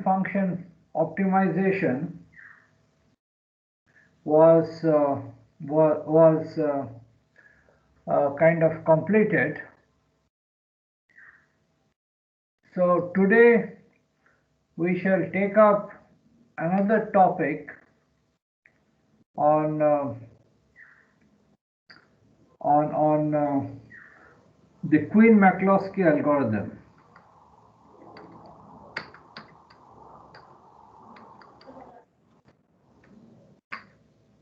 function optimization was kind of completed. So today we shall take up another topic on the Quine-McCloskey algorithm.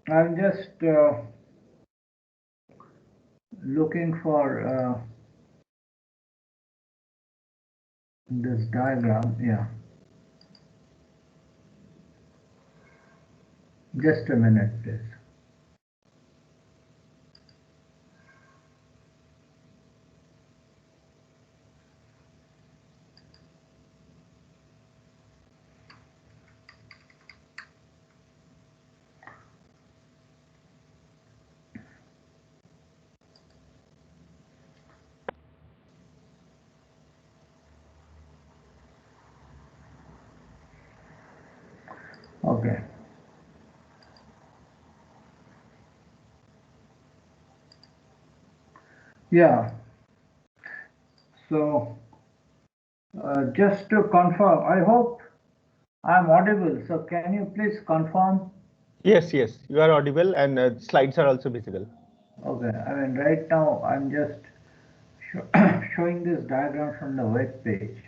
I'm just looking for this diagram. Yeah, just a minute, please. Okay. Yeah. So just to confirm, I hope I'm audible. So can you please confirm? Yes, yes, you are audible, and slides are also visible. Okay. I mean, right now I'm just showing this diagram from the web page.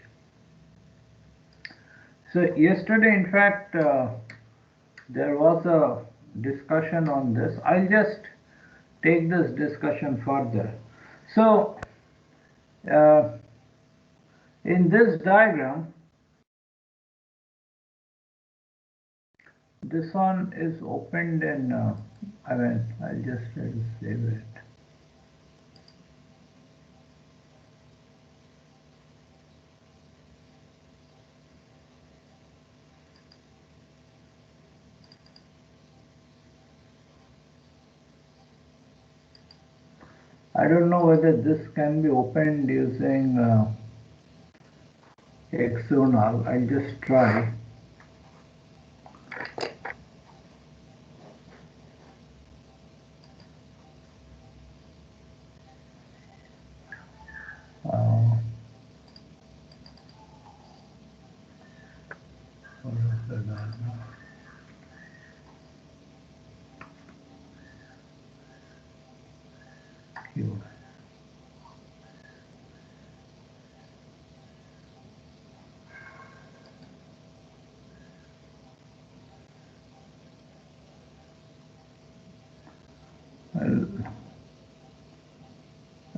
So yesterday, in fact, there was a discussion on this. I'll just take this discussion further. So in this diagram, this one is opened in, I mean, I'll just try to save it. I don't know whether this can be opened using external. I'll just try.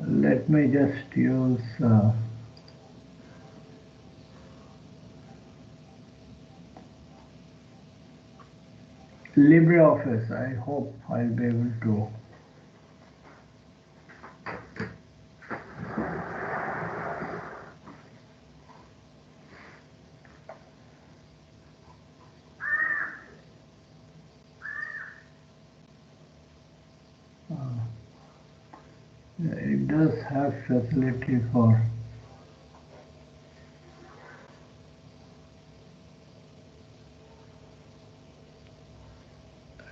Let me just use LibreOffice. I hope I'll be able to. It does have facility for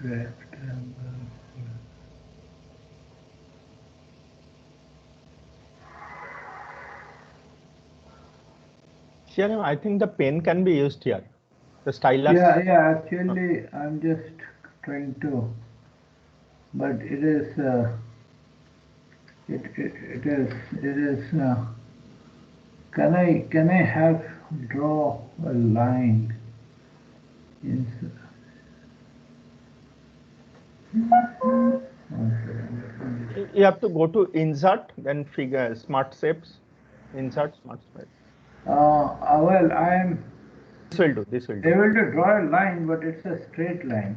rectangle. CRM, I think the pen can be used here. The stylus. Yeah. Actually, I'm just trying to, but it is. It is. Can I have draw a line? You have to go to insert, then figure smart shapes, insert smart shapes. Well, I am. This will do. This will do. Able to draw a line, but it's a straight line.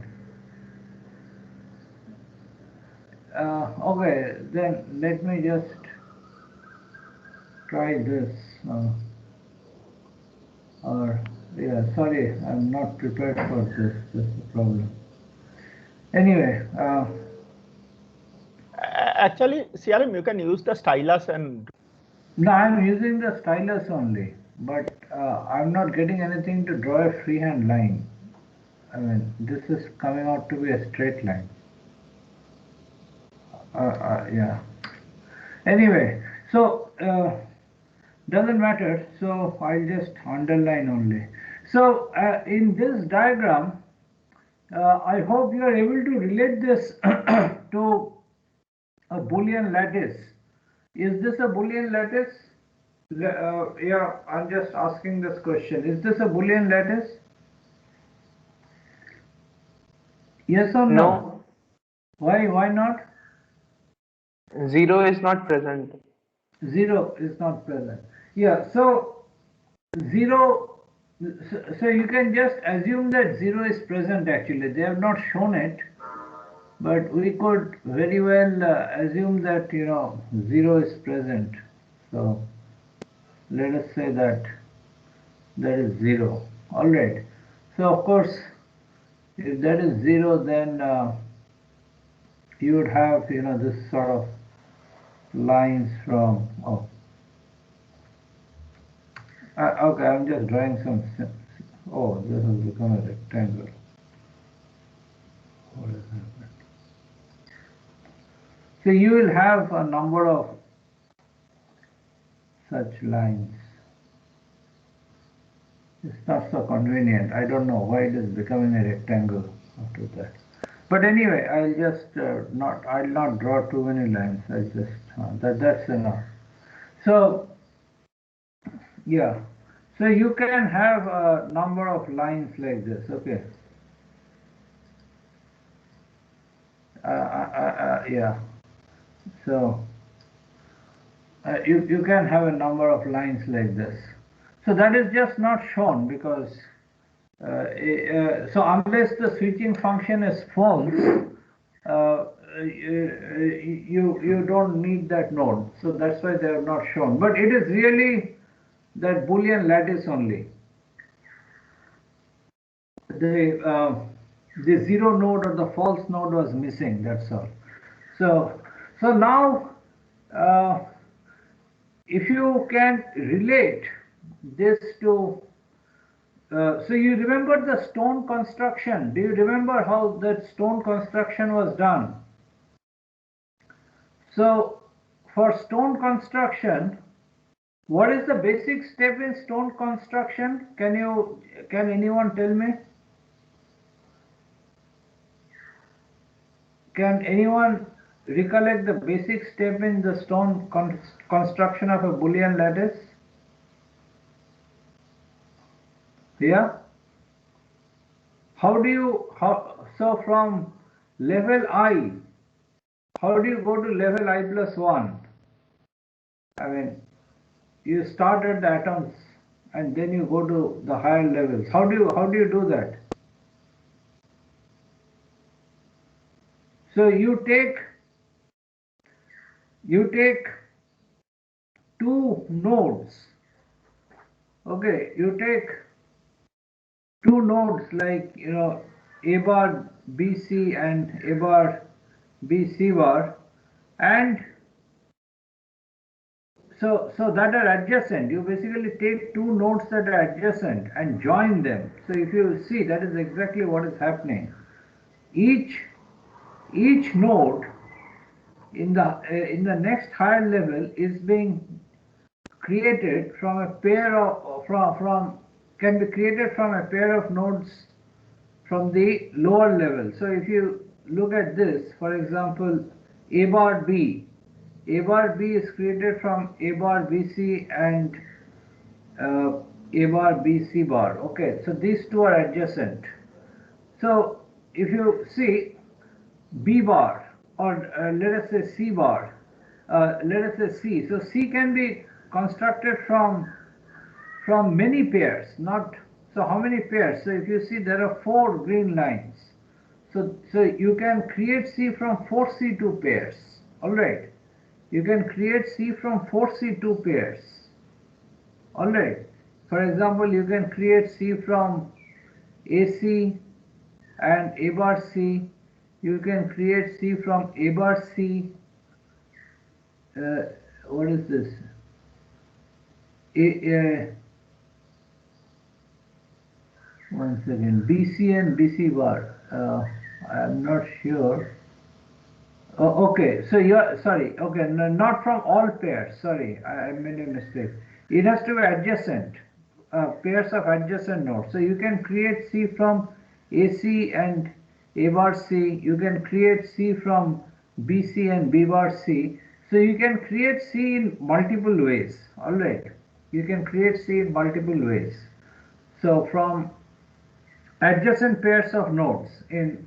Okay, then let me just try this. Or yeah, sorry, I'm not prepared for this. That's the problem. Anyway. Actually, CRM, you can use the stylus and. No, I'm using the stylus only, but I'm not getting anything to draw a freehand line. I mean, this is coming out to be a straight line. Yeah. Anyway, so doesn't matter. So I'll just underline only. So in this diagram, I hope you are able to relate this to a Boolean lattice. Is this a Boolean lattice? Yeah, I'm just asking this question. Is this a Boolean lattice? Yes or no? No. Why? Why not? 0 is not present. 0 is not present. Yeah, so 0, so you can just assume that 0 is present actually. They have not shown it, but we could very well assume that, 0 is present. So let us say that is 0. Alright. So of course, if that is 0, then you would have, this sort of lines from, okay, I'm just drawing some, this has become a rectangle. What is happening? So you will have a number of such lines. It's not so convenient. I don't know why it is becoming a rectangle after that. But anyway, I'll just I'll not draw too many lines. I just that's enough. So yeah, so you can have a number of lines like this. Okay. Yeah. So you can have a number of lines like this. So that is just not shown because so unless the switching function is false, you don't need that node. So that's why they have not shown. But it is really that Boolean lattice only. The 0 node or the false node was missing. That's all. So now if you can relate this to so you remember the stone construction. Do you remember how that stone construction was done? So for stone construction, what is the basic step in stone construction? Can anyone tell me? Can anyone recollect the basic step in the stone construction of a Boolean lattice? Yeah? So from level I, how do you go to level I plus 1? I mean, you start at the atoms and then you go to the higher levels. How do you do that? So you take two nodes. Okay, you take two nodes like A bar BC and A bar BC bar, and so that are adjacent. You basically take two nodes that are adjacent and join them. So if you see, that is exactly what is happening. Each node in the next higher level is being created from a pair of can be created from a pair of nodes from the lower level. So if you look at this, for example, A bar B is created from A bar BC and A bar BC bar. Okay, so these two are adjacent. So if you see B bar, or let us say C bar, let us say C. So C can be constructed from many pairs, not so how many pairs? So if you see, there are 4 green lines. So you can create C from 4 C2 pairs. All right, you can create C from 4 C2 pairs. All right. For example, you can create C from AC and A bar C. You can create C from A bar C. What is this? One second. BC and BC bar. I'm not sure. Oh, okay. So you're sorry. Okay, no, not from all pairs. Sorry, I made a mistake. It has to be adjacent. Pairs of adjacent nodes. So you can create C from AC and A bar C. You can create C from BC and B bar C. So you can create C in multiple ways. All right. You can create C in multiple ways. So from adjacent pairs of nodes in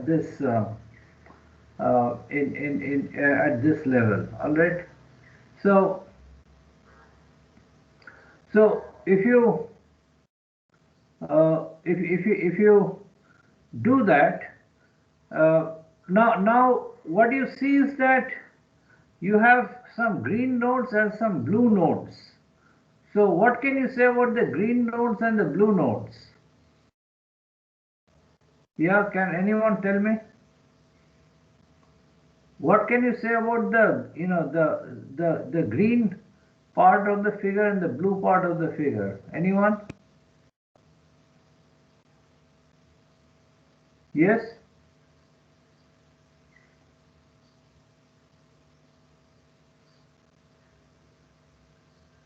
this at this level. All right. So if you if you do that, now what you see is that you have some green nodes and some blue nodes. So what can you say about the green nodes and the blue nodes? Yeah, can anyone tell me? What can you say about the the green part of the figure and the blue part of the figure? Anyone? Yes?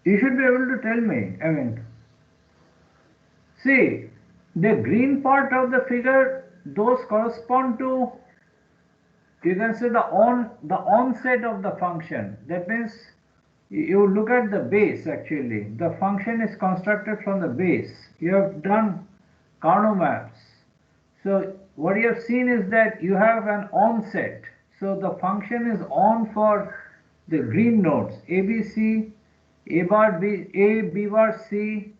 You should be able to tell me. I mean, see, the green part of the figure, those correspond to, you can say, the onset of the function. That means you look at the base actually. The function is constructed from the base. You have done Carnot maps. So what you have seen is that you have an onset. So the function is on for the green nodes ABC, A bar B, A B bar C,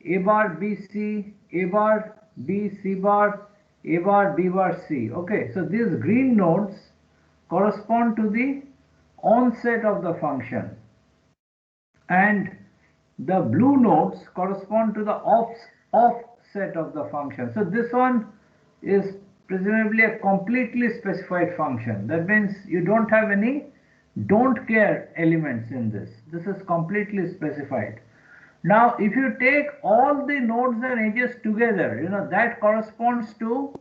A bar B C, A bar B C bar, A bar B bar C. Okay, so these green nodes correspond to the onset of the function, and the blue nodes correspond to the offset of the function. So this one is presumably a completely specified function. That means you don't have any don't care elements in this. This is completely specified. Now if you take all the nodes and edges together, that corresponds to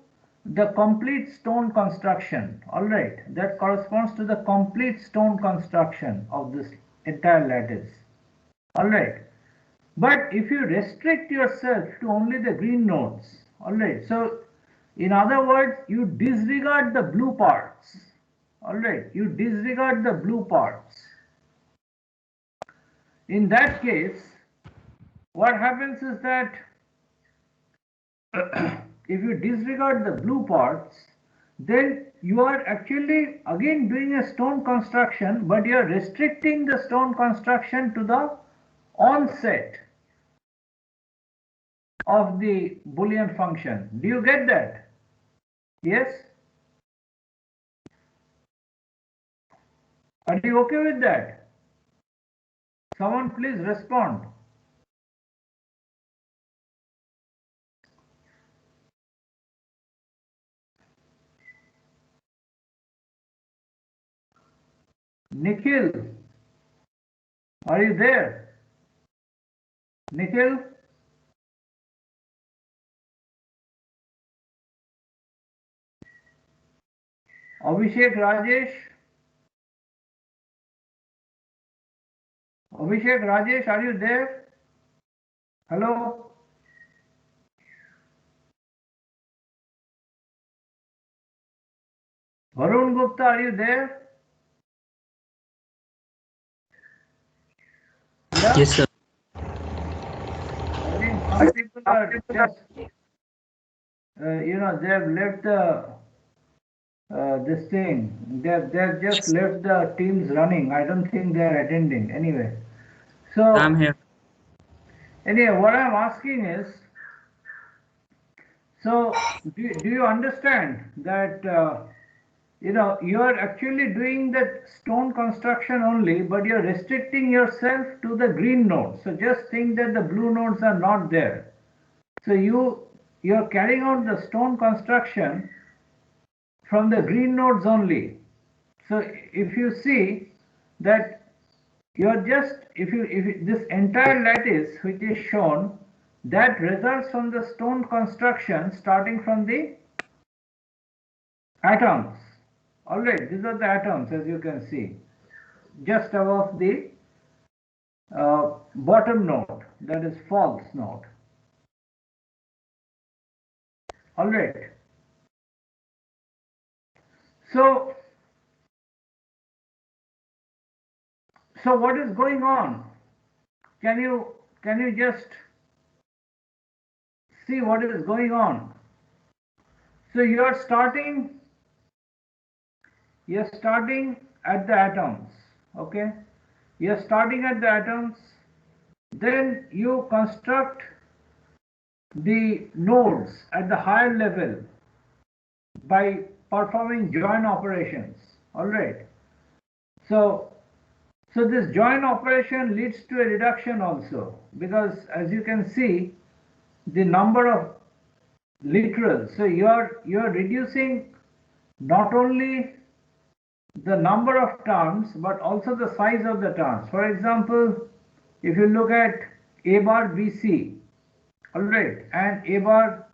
the complete stone construction. All right, that corresponds to the complete stone construction of this entire lattice. All right. But if you restrict yourself to only the green nodes, all right, so in other words, you disregard the blue parts. All right, you disregard the blue parts. In that case, what happens is that if you disregard the blue parts, then you are actually again doing a stone construction, but you are restricting the stone construction to the onset of the Boolean function. Do you get that? Yes? Are you okay with that? Someone please respond. Nikhil, are you there? Nikhil? Abhishek Rajesh? Abhishek Rajesh, are you there? Hello? Varun Gupta, are you there? Yeah? Yes, sir. I think some people are just, they have left this thing. They've just left the teams running. I don't think they're attending anyway. So I'm here. anyway, what I'm asking is, so do you understand that you're actually doing that stone construction only, but you're restricting yourself to the green nodes. So just think that the blue nodes are not there. So you're carrying out the stone construction from the green nodes only. So if you see that you're just if this entire lattice which is shown, that results from the stone construction starting from the atoms. Alright, these are the atoms as you can see, just above the bottom node, that is false node. Alright. So what is going on? Can you just see what is going on? So you're starting at the atoms, okay? You're starting at the atoms, then you construct the nodes at the higher level by performing join operations, alright? So this join operation leads to a reduction also, because as you can see, the number of literals, so you're reducing not only the number of terms but also the size of the terms. For example, if you look at A bar BC, alright, and A bar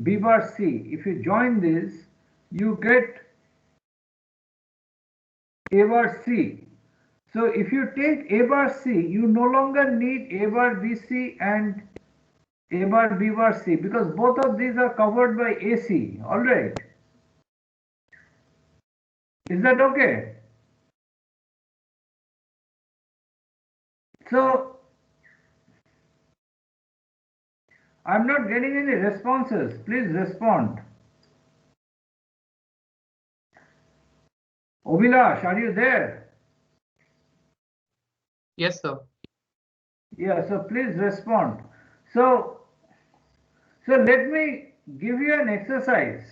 B bar C, if you join this, you get A bar C. So if you take A bar C, you no longer need A bar BC and A bar B bar C, because both of these are covered by AC, alright. Is that okay? So I'm not getting any responses. Please respond. Obilash, are you there? Yes, sir. Yeah, so please respond. So let me give you an exercise.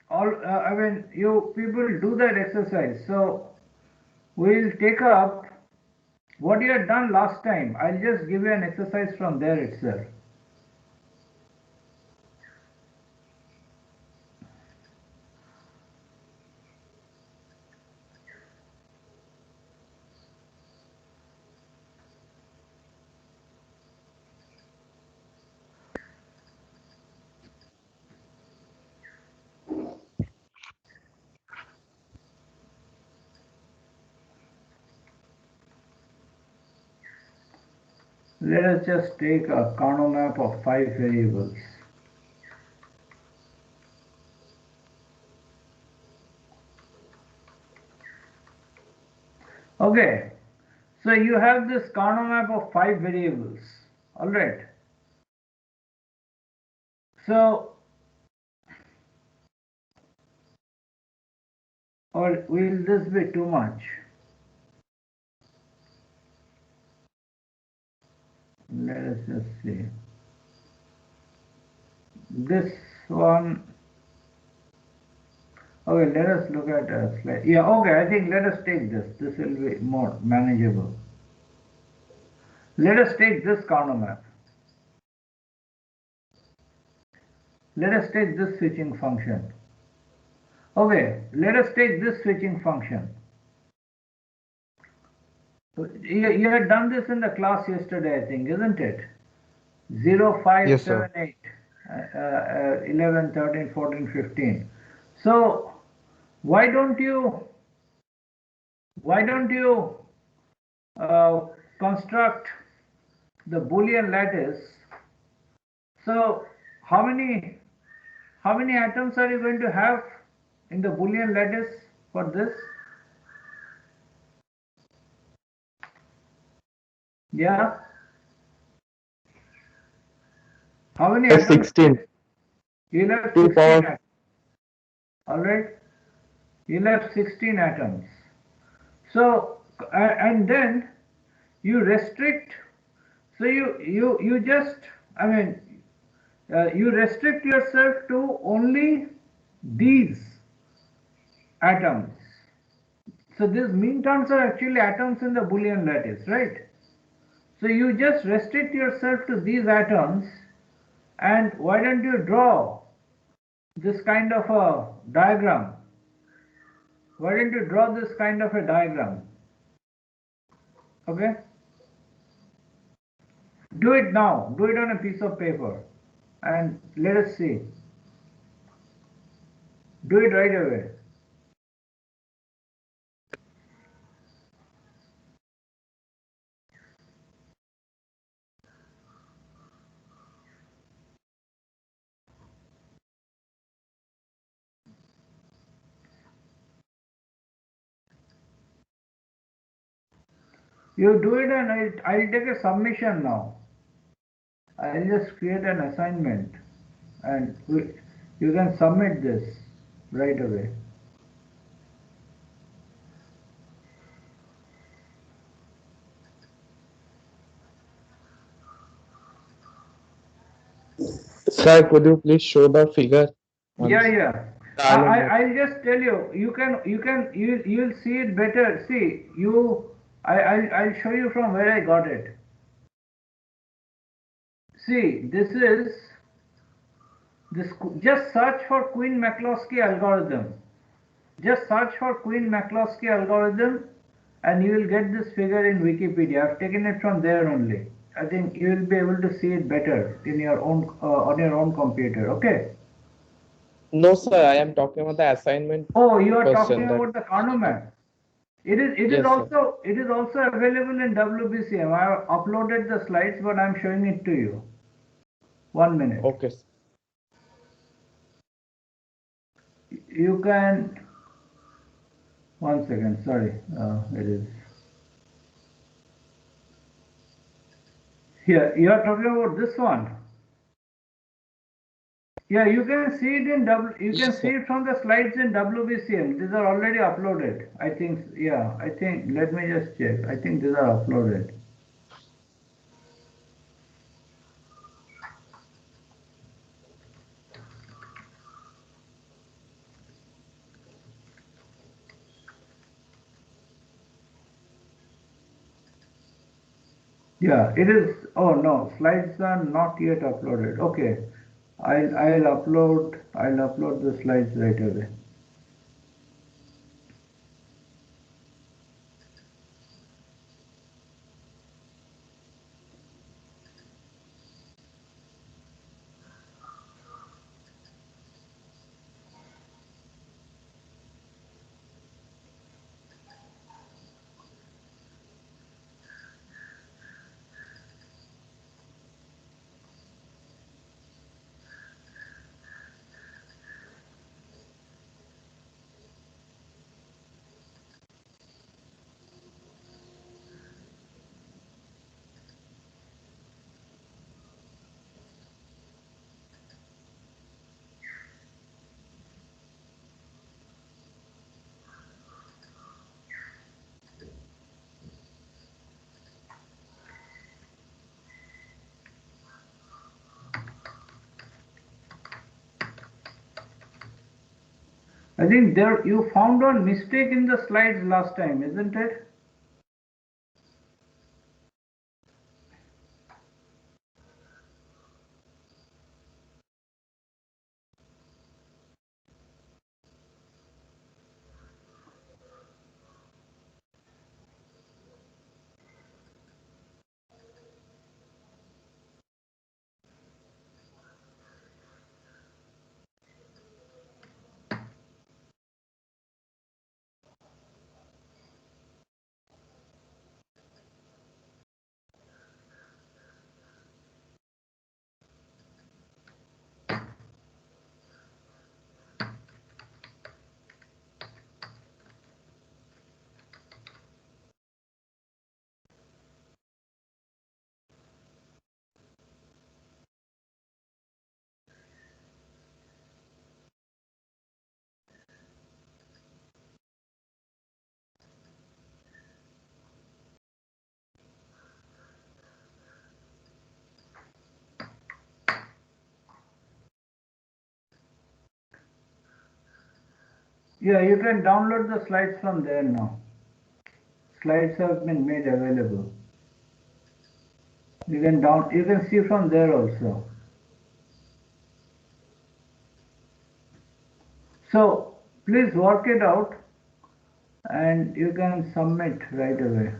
I mean, you people do that exercise. So we'll take up what you had done last time. I'll just give you an exercise from there itself. Let us just take a Carnot map of 5 variables. Okay, so you have this Carnot map of 5 variables. Alright. So, or will this be too much? Let us just see. This one. Okay, let us look at a slide. Yeah, okay, I think let us take this. This will be more manageable. Let us take this Carnot map. Let us take this switching function. Okay, let us take this switching function. You had done this in the class yesterday, I think, isn't it? 0, 5, Yes, 7, sir. 8, 11, 13, 14, 15. So why don't you construct the Boolean lattice? So how many atoms are you going to have in the Boolean lattice for this? Yeah. How many atoms? 16. You'll have 2 16 power. atoms. Alright. You'll have 16 atoms. So and then you restrict. So you just, I mean, you restrict yourself to only these atoms. So these mean terms are actually atoms in the Boolean lattice, right? So you just restrict yourself to these atoms, and why don't you draw this kind of a diagram? Why don't you draw this kind of a diagram? Okay? Do it now. Do it on a piece of paper and let us see. Do it right away. You do it and I'll take a submission now. I'll just create an assignment and you can submit this right away. Sir, could you please show the figure? Yeah, once? yeah. Dialogue box. I'll just tell you. You'll see it better. See, I'll show you from where I got it. See, just search for Queen-McCloskey algorithm. Just search for Queen-McCloskey algorithm and you will get this figure in Wikipedia. I've taken it from there only. I think you will be able to see it better in your own on your own computer. Okay. No, sir, I am talking about the assignment Oh, you are question. talking about the Carnot. It is Yes, sir. available in WBCM. I have uploaded the slides, but I'm showing it to you. 1 minute. Okay, sir. You can. 1 second. Sorry. It is. Here, you are talking about this one. Yeah, you can see it in you can Yes, see sir. it from the slides in WBCM. These are already uploaded. I think, yeah, I think, let me just check. I think these are uploaded. Yeah, it is. Oh no, slides are not yet uploaded. Okay, I'll upload the slides right away. I think there you found one mistake in the slides last time, isn't it? Yeah, you can download the slides from there now. Slides have been made available. You can see from there also. So please work it out and you can submit right away.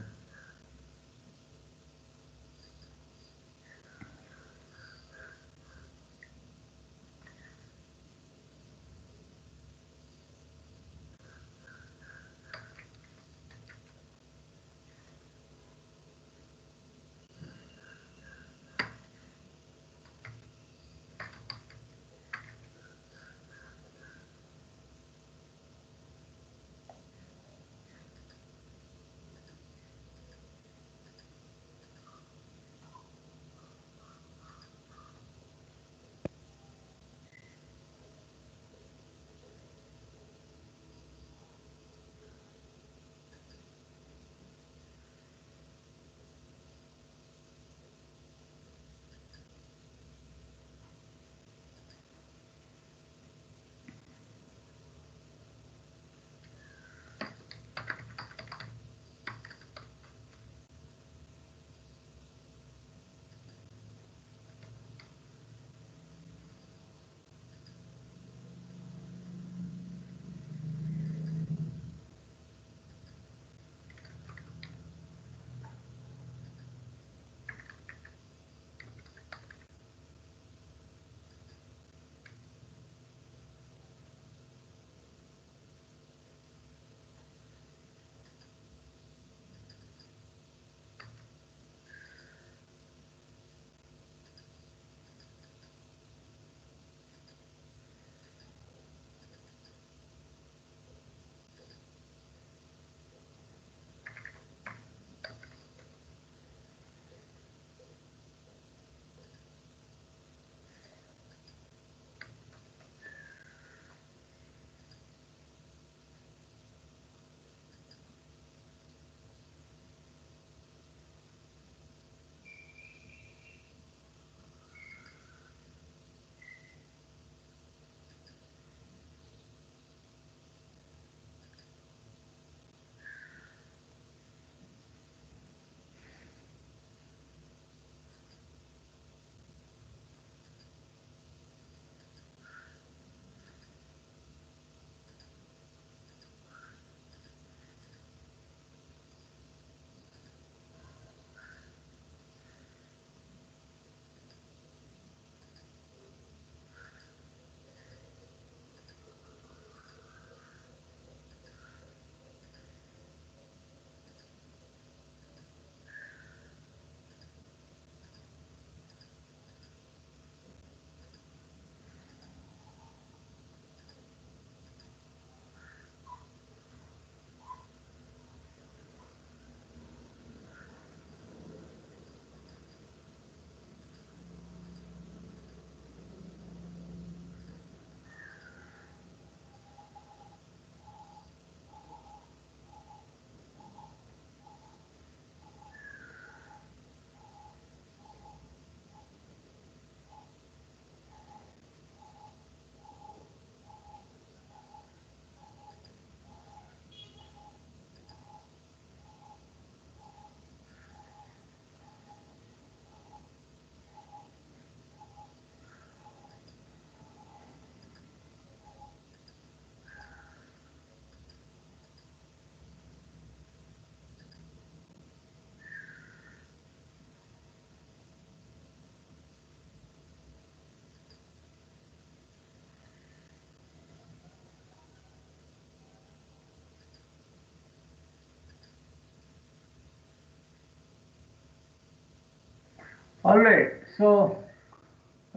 All right. So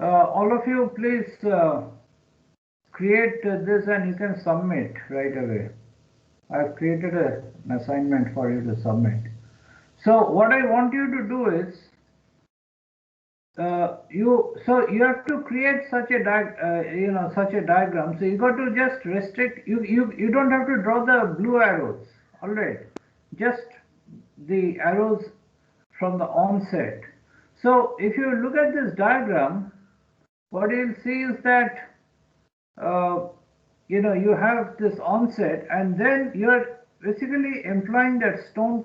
all of you, please create this and you can submit right away. I've created an assignment for you to submit. So what I want you to do is you have to create such a diagram. So you got to just restrict. You don't have to draw the blue arrows. All right, just the arrows from the onset. So if you look at this diagram, what you'll see is that you have this onset, and then you're basically employing that stone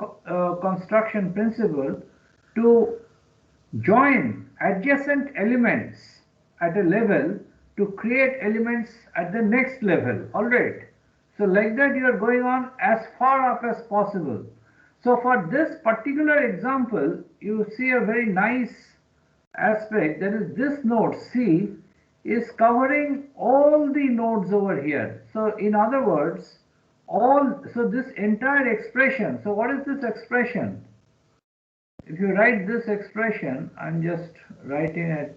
construction principle to join adjacent elements at a level to create elements at the next level. All right. So like that you are going on as far up as possible. So for this particular example, you see a very nice aspect, that is this node C is covering all the nodes over here. So in other words, so this entire expression, so what is this expression? If you write this expression, I'm just writing it.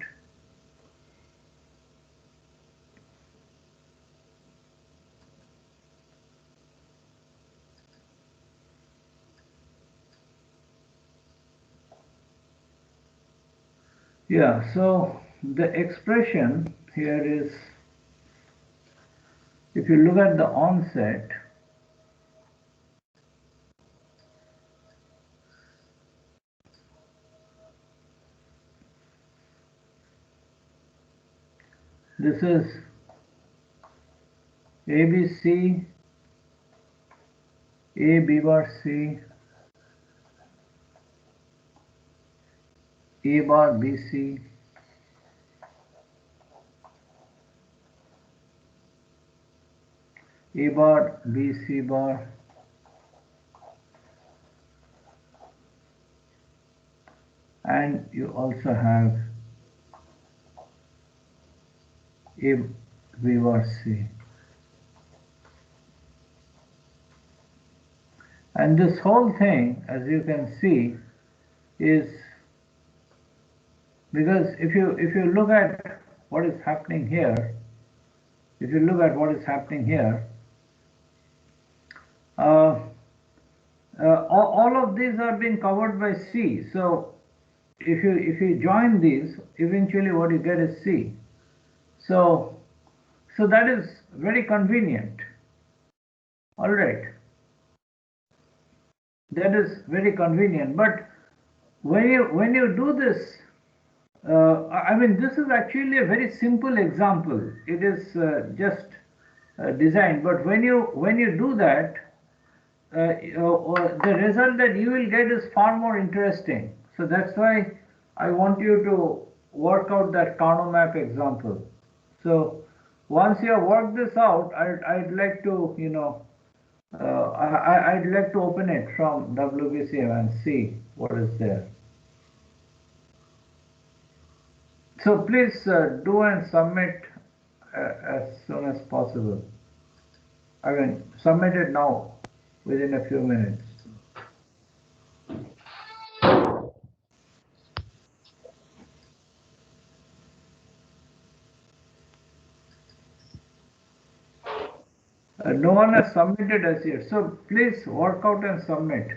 Yeah, so the expression here is, if you look at the onset, this is ABC, A B bar C, A bar BC, A bar BC bar, and you also have A B bar C. And this whole thing, as you can see, is because if you look at what is happening here, all of these are being covered by C. So if you join these, eventually what you get is C. So that is very convenient. All right, that is very convenient. But when you do this, I mean, this is actually a very simple example. It is just designed. But when you do that, the result that you will get is far more interesting. So that's why I want you to work out that Carnot map example. So once you have worked this out, I'd like to, I'd like to open it from WBCM and see what is there. So please do and submit as soon as possible. I mean, submit it now within a few minutes. No one has submitted as yet. So please work out and submit.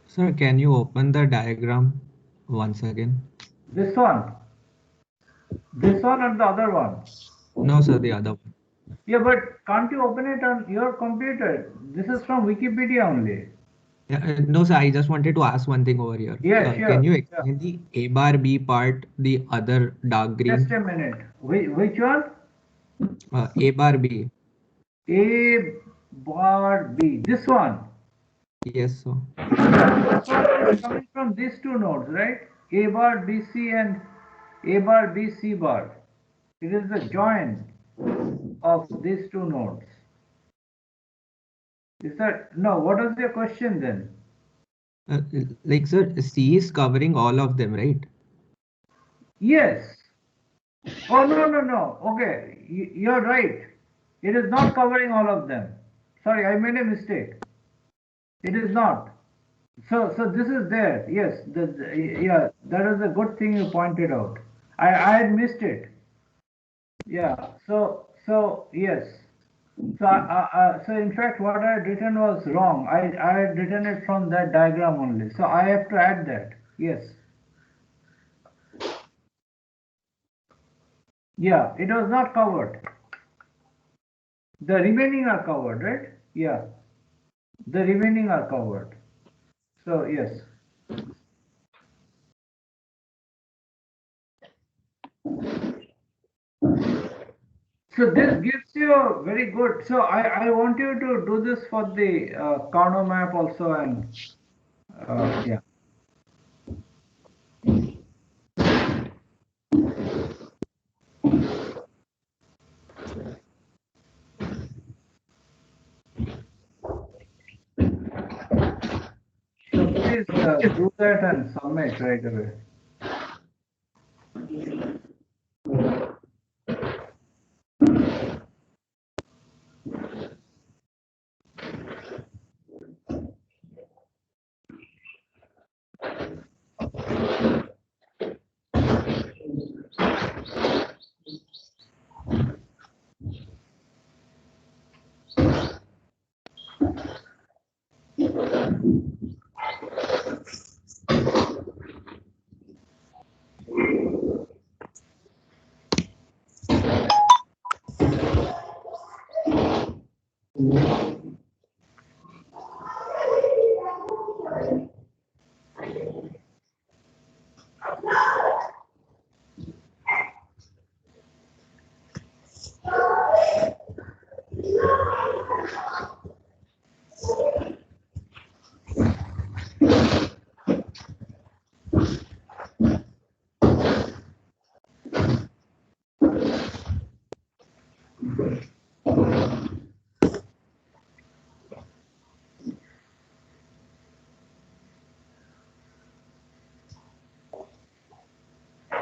Sir, can you open the diagram once again? This one? This one or the other one? No, sir, the other one. Yeah, but can't you open it on your computer? This is from Wikipedia only. Yeah, no, sir, I just wanted to ask one thing over here. Yeah, sure. Can you explain the A bar B part, the other dark green? Just a minute. Which one? A bar B. A bar B. This one? Yes, sir. This one is coming from these two nodes, right? A bar BC and A bar BC bar. It is the join of these two nodes. Is that, no, what was your question then? Like, sir, C is covering all of them, right? Yes. Oh, no. Okay, you're right. It is not covering all of them. Sorry, I made a mistake. It is not. So this is there. Yes, yeah, that is a good thing you pointed out. I had missed it. Yeah. So yes. So in fact, what I had written was wrong. I had written it from that diagram only. So I have to add that. Yes. Yeah, it was not covered. The remaining are covered, right? Yeah, the remaining are covered. So yes. So this gives you a very good. So I want you to do this for the Carnot map also, and yeah. So please do that and submit right away.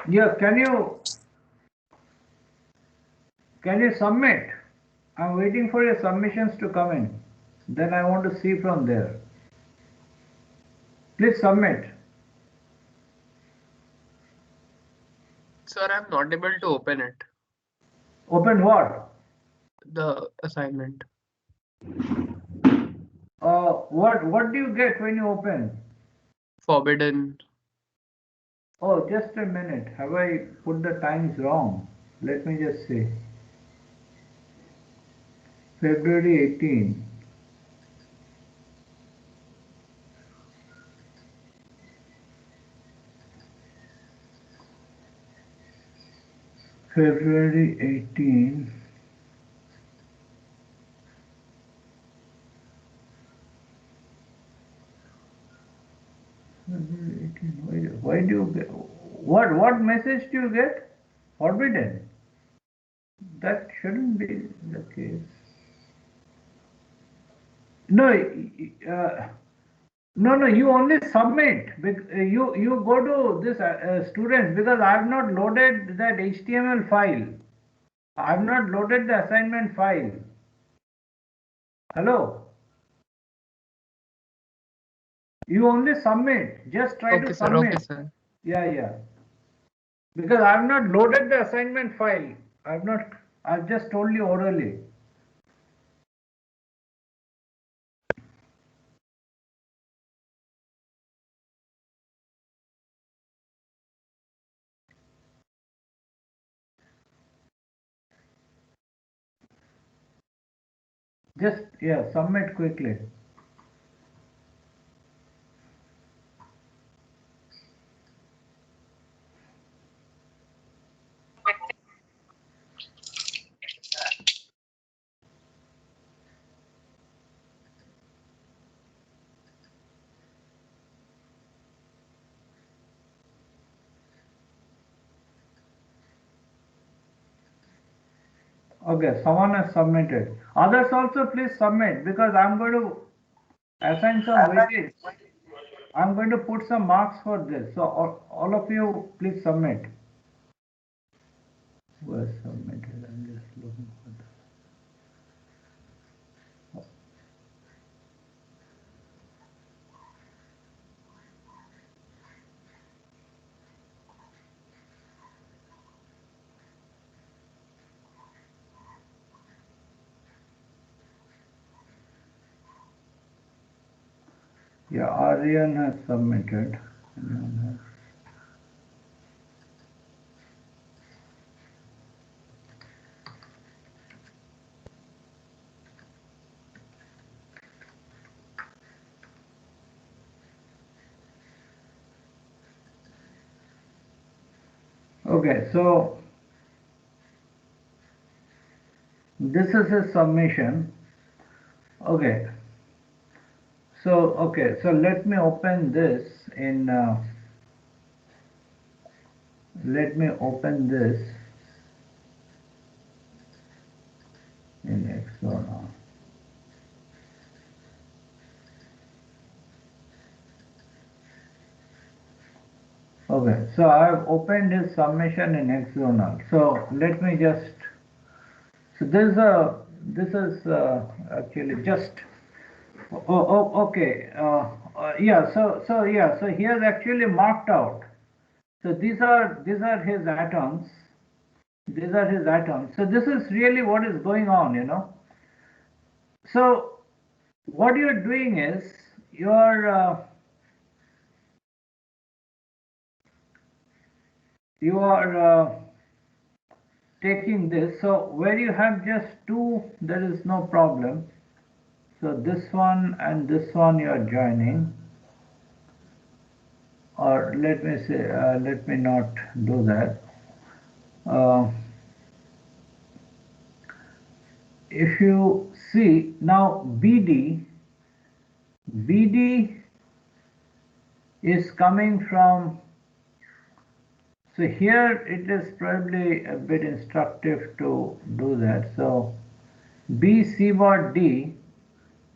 Yeah, can you submit? I'm waiting for your submissions to come in. Then I want to see from there. Please submit. Sir, I'm not able to open it. Open what? The assignment. What do you get when you open? Forbidden. Oh, just a minute. Have I put the times wrong? Let me just see. February 18. February 18. February 18. Why do you get what message do you get? Forbidden. That shouldn't be the case. No, no, you only submit. You go to this students, because I have not loaded that HTML file. I have not loaded the assignment file. Hello. You only submit. Just try Okay, to sir. Okay, submit. sir. Yeah. Because I have not loaded the assignment file. I've just told you orally. Just, yeah, submit quickly. Okay, someone has submitted. Others also please submit, because I'm going to assign some weightage. I'm going to put some marks for this. So all of you please submit. Who has submitted? I'm just looking for Yeah, Aryan has submitted. Anyone else? Okay, so this is his submission. Okay, so let me open this in. Let me open this in Xona. Okay, so I have opened his submission in Xzonal. So let me just. So this is actually just. Okay. Yeah. So yeah. So he has actually marked out. So these are his atoms. These are his atoms. So this is really what is going on, you know. So what you're doing is you are taking this. So where you have just two, there is no problem. So this one and this one you are joining. Or let me say, let me not do that. If you see now BD is coming from, so here it is probably a bit instructive to do that. So BC bar D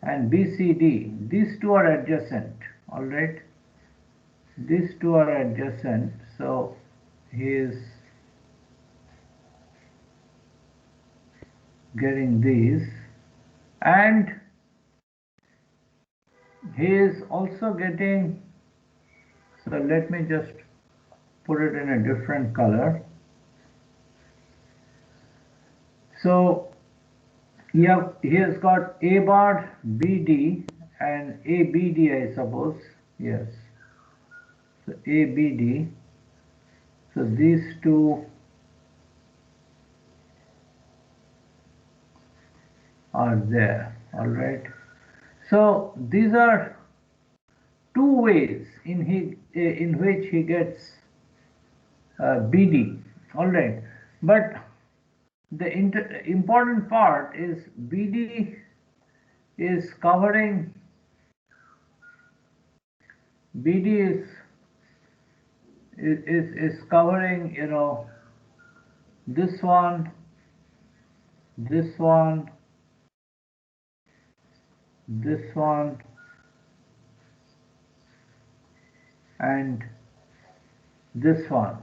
and BCD, these two are adjacent, all right? These two are adjacent, so he is getting these, and he is also getting, so let me just put it in a different color. So he has got A bar BD and ABD, I suppose. Yes. So ABD. So these two are there. All right. So these are two ways in which he gets BD. All right. But the important part is BD is covering. BD is covering, you know, this one, this one, this one, and this one.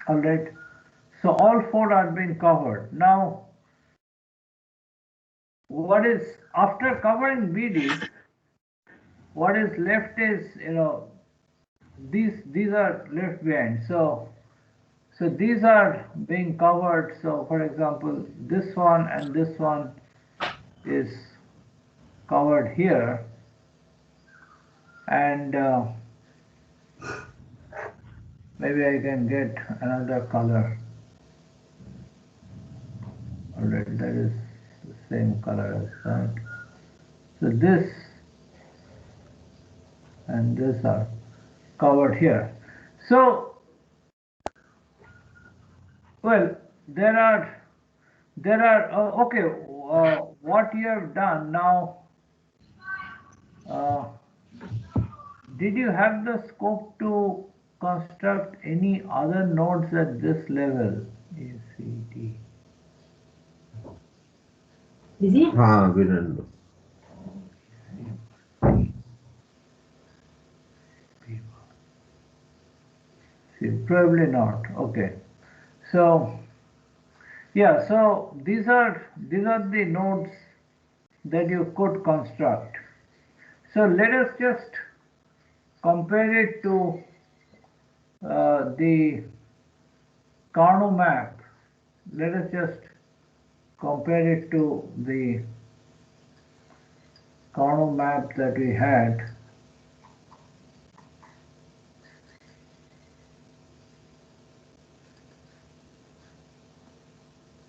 All right. So all four are being covered. Now, what is after covering BD? What is left is, you know, these are left behind. So these are being covered. So for example, this one and this one is covered here, and maybe I can get another color. All right, that is the same color as that. So this and this are covered here. So, well, there are okay. What you have done now? Did you have the scope to construct any other nodes at this level? A, C, D. हाँ Virendra See, probably not. Okay. So, yeah. So these are the nodes that you could construct. So let us just compare it to the Carnot map. Let us just compare it to the Carnot map that we had.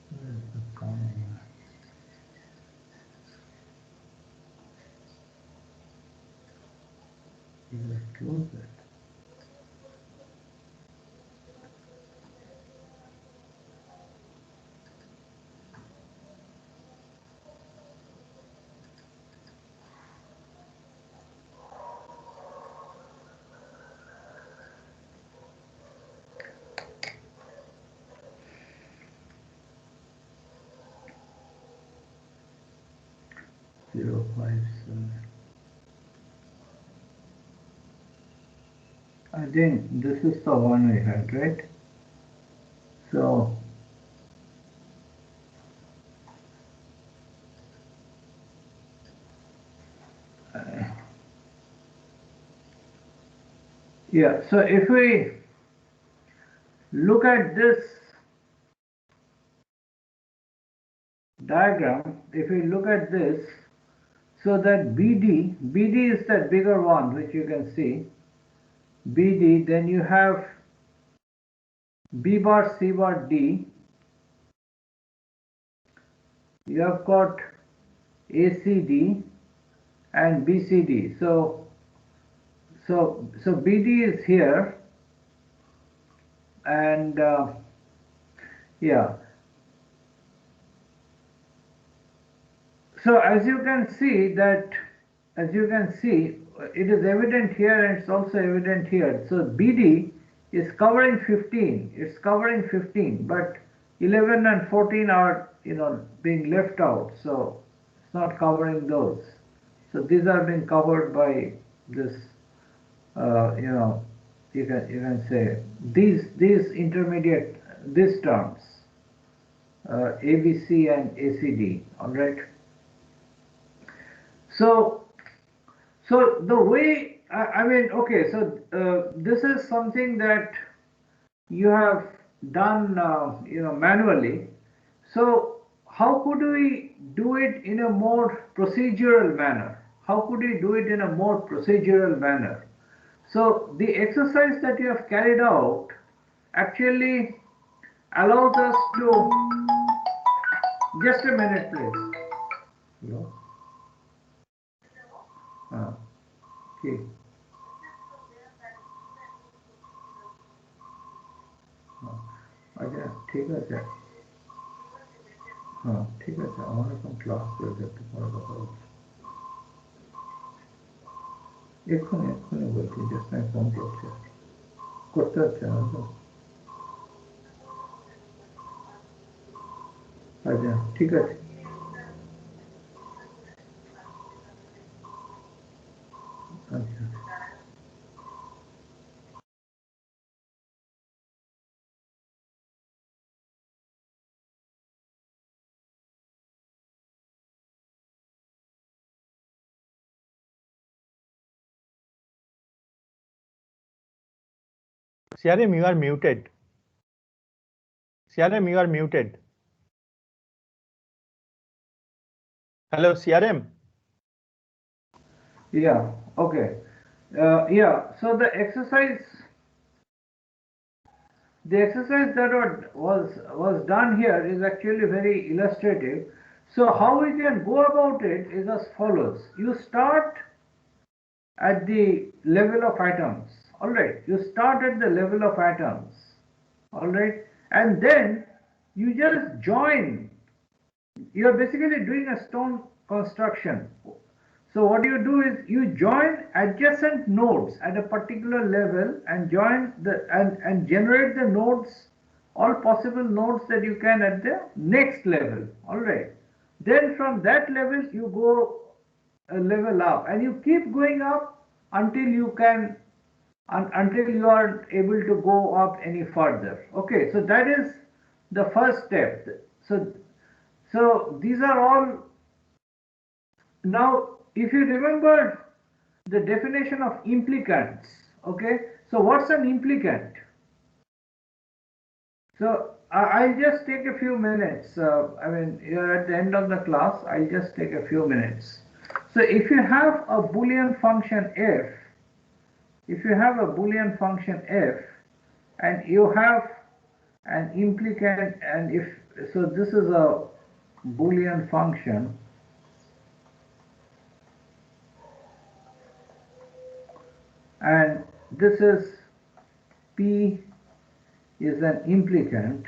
Where is the Carnot map? Let's close it. Zero 057. I think this is the one we had, right? So yeah, so if we look at this diagram, if we look at this, so that BD is that bigger one which you can see, BD, then you have B bar, C bar, D, you have got ACD and BCD. So BD is here, and yeah. So as you can see, it is evident here and it's also evident here. So BD is covering 15. It's covering 15, but 11 and 14 are being left out. So it's not covering those. So these are being covered by this. You can say these intermediate these terms, ABC and ACD. All right. So the way, I mean, okay, so this is something that you have done, manually. So how could we do it in a more procedural manner? How could we do it in a more procedural manner? So the exercise that you have carried out actually allows us to, just a minute, please. Hello? Okay. আচ্ছা ঠিক আছে হ্যাঁ ঠিক আছে আমার এখন class চলছে একটু পরে কথা বলছি এক্ষুনি বলছি জাস্ট আমি ফোন করছি করতে হচ্ছে না তো আচ্ছা ঠিক আছে আচ্ছা CRM, you are muted. CRM, you are muted. Hello, CRM. Yeah, okay. Yeah, so the exercise that was done here is actually very illustrative. So how we can go about it is as follows. You start at the level of atoms. All right, you start at the level of atoms. All right, and then you just join. You are basically doing a stone construction. So what you do is you join adjacent nodes at a particular level and join and generate the nodes, all possible nodes that you can at the next level. All right. Then from that level you go a level up, and you keep going up until you are able to go up any further. Okay. So that is the first step. So these are all. Now, if you remember the definition of implicants, okay, so what's an implicant? So I'll just take a few minutes. I mean, you're at the end of the class, I'll just take a few minutes. So if you have a Boolean function f, if you have a Boolean function f, and you have an implicant, and if so, this is a Boolean function, and this is P is an implicant.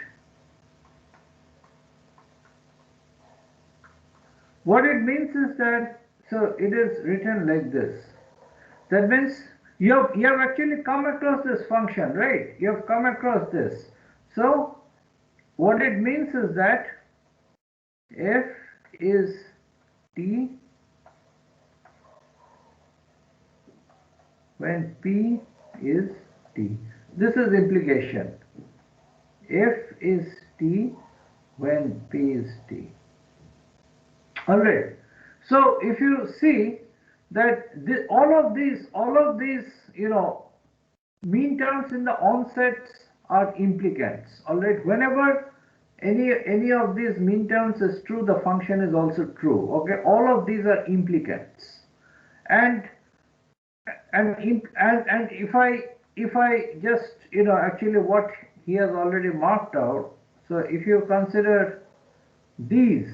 What it means is that, so it is written like this. That means you have actually come across this function, right? You have come across this. So what it means is that f is t when p is t. This is implication. F is t when p is t. All right. So if you see that all of these, mean terms in the onsets are implicants. All right. Whenever any of these mean terms is true, the function is also true. Okay. All of these are implicants. And if I just actually what he has already marked out. So if you consider these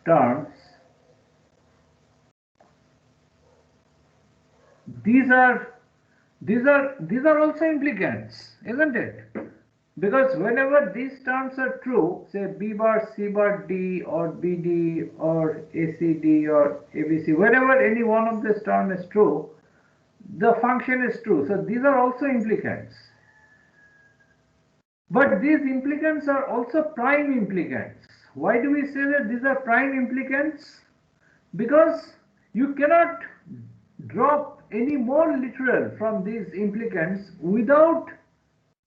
terms, these are also implicants, isn't it? Because whenever these terms are true, say b bar, c bar, d, or bd, or acd, or abc, whenever any one of this term is true, the function is true. So these are also implicants. But these implicants are also prime implicants. Why do we say that these are prime implicants? Because you cannot drop any more literal from these implicants without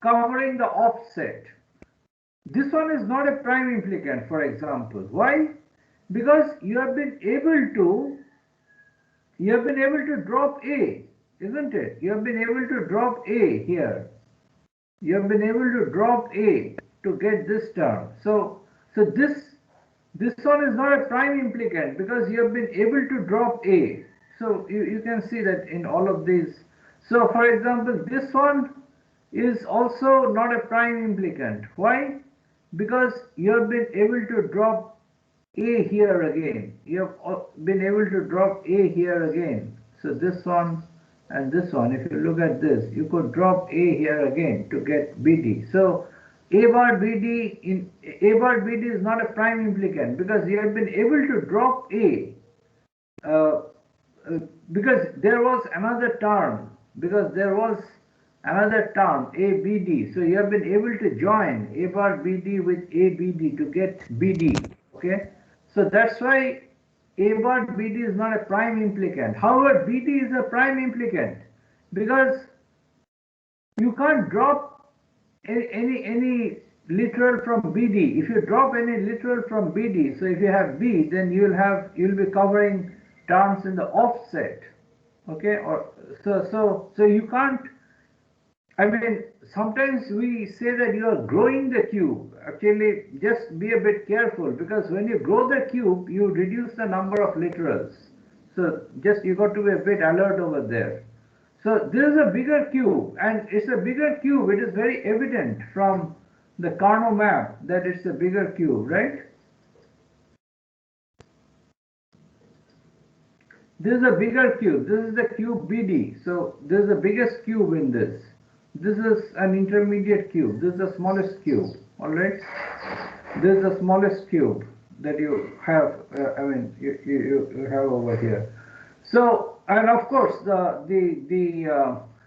covering the offset. This one is not a prime implicant, for example. Why? Because you have been able to drop a, isn't it? You have been able to drop a here. You have been able to drop a to get this term. So this one is not a prime implicant because you have been able to drop a. So you can see that in all of these. So for example, this one is also not a prime implicant. Why? Because you have been able to drop a here again. You have been able to drop a here again. So this one and this one, if you look at this, you could drop a here again to get bd. So a bar bd is not a prime implicant because you have been able to drop a because there was another term abd. So you have been able to join a bar bd with abd to get bd. Okay, so that's why a bar bd is not a prime implicant. However, bd is a prime implicant because you can't drop any literal from bd. If you drop any literal from bd, so if you have b, then you'll be covering terms in the offset. Okay, or so you can't. I mean, sometimes we say that you are growing the cube. Actually, just be a bit careful because when you grow the cube, you reduce the number of literals. So just you got to be a bit alert over there. So this is a bigger cube, and it's a bigger cube. It is very evident from the Carnot map that it's a bigger cube, right? This is a bigger cube. This is the cube BD. So this is the biggest cube in this. This is an intermediate cube. This is the smallest cube. All right. This is the smallest cube that you have. You have over here. So, and of course, the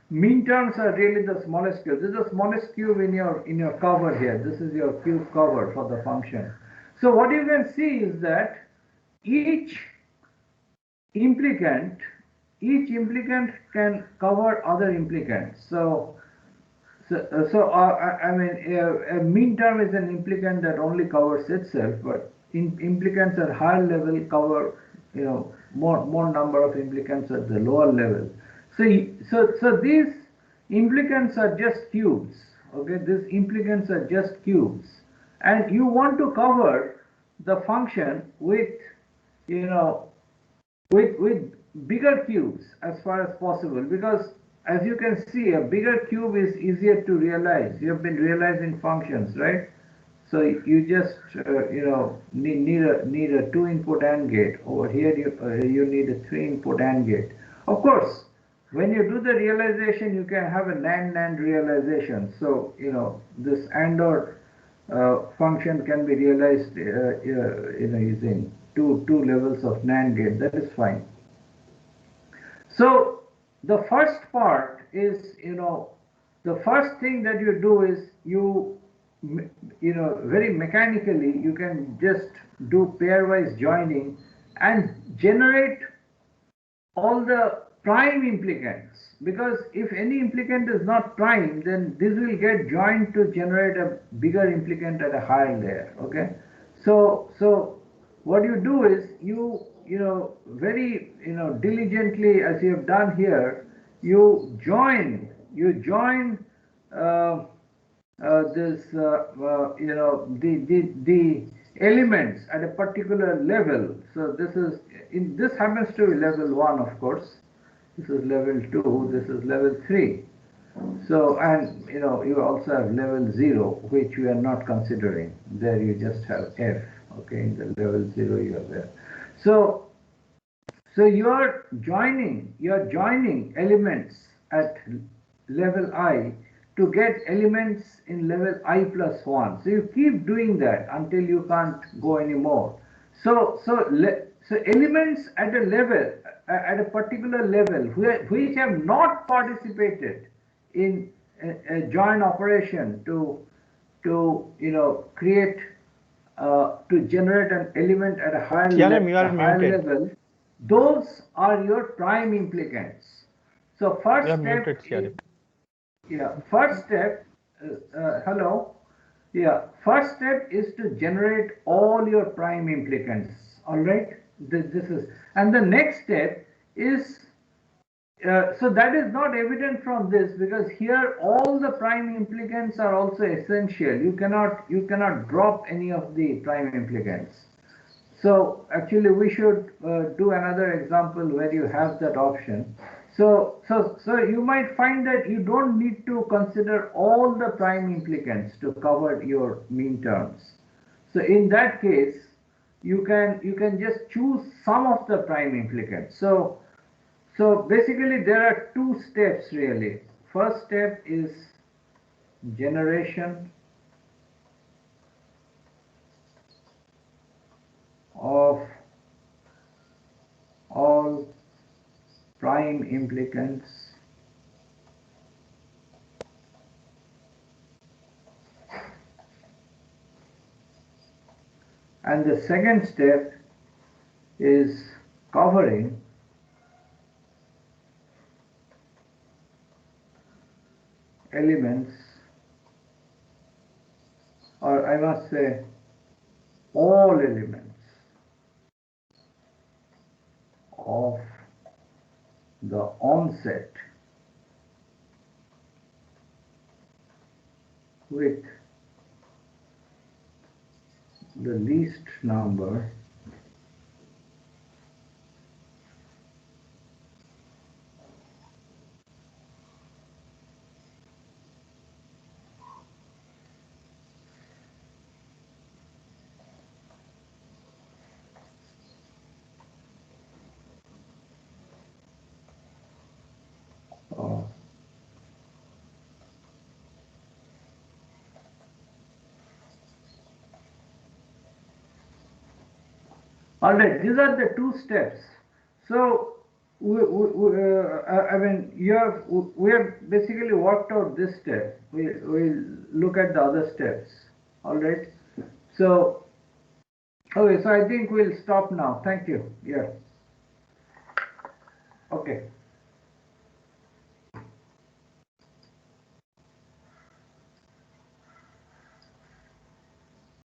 mean terms are really the smallest cube. This is the smallest cube in your cover here. This is your cube cover for the function. So what you can see is that each implicant can cover other implicants. A mean term is an implicant that only covers itself, but implicants at higher level cover more number of implicants at the lower level. So these implicants are just cubes. Okay, these implicants are just cubes, and you want to cover the function with, you know, with bigger cubes as far as possible, because as you can see, a bigger cube is easier to realize. You have been realizing functions, right? So you just you know, need a 2-input AND gate. Over here you need a 3-input AND gate. Of course, when you do the realization, you can have a NAND realization. So you know, this AND or function can be realized you know, using two levels of NAND gate. That is fine. So the first part is, you know, the first thing that you do is you know, very mechanically you can just do pairwise joining and generate all the prime implicants, because if any implicant is not prime, then this will get joined to generate a bigger implicant at a higher layer. Okay, so what you do is you know, very, you know, diligently, as you have done here, you join this you know, the elements at a particular level. So this happens to be level 1, of course. This is level 2. This is level 3. So, and you know, you also have level 0, which we are not considering. There you just have F. Okay, in the level 0 you are there. So you are joining elements at level I to get elements in level I plus 1. So you keep doing that until you can't go anymore. So elements at a level, at a particular level, which have not participated in a join operation to you know, create to generate an element at a higher level, those are your prime implicants. So first step is, first step, hello, first step is to generate all your prime implicants. All right, this is, and the next step is, so that is not evident from this, because here all the prime implicants are also essential. You cannot drop any of the prime implicants. So actually we should do another example where you have that option. So you might find that you don't need to consider all the prime implicants to cover your mean terms. So in that case, you can just choose some of the prime implicants. So basically there are 2 steps really. First step is generation of all prime implicants and the second step is covering elements, or I must say all elements of the onset with the least number of all right, these are the 2 steps. So I mean, we have basically worked out this step. We'll look at the other steps. All right. So okay, so I think we'll stop now. Thank you. Yeah. Okay.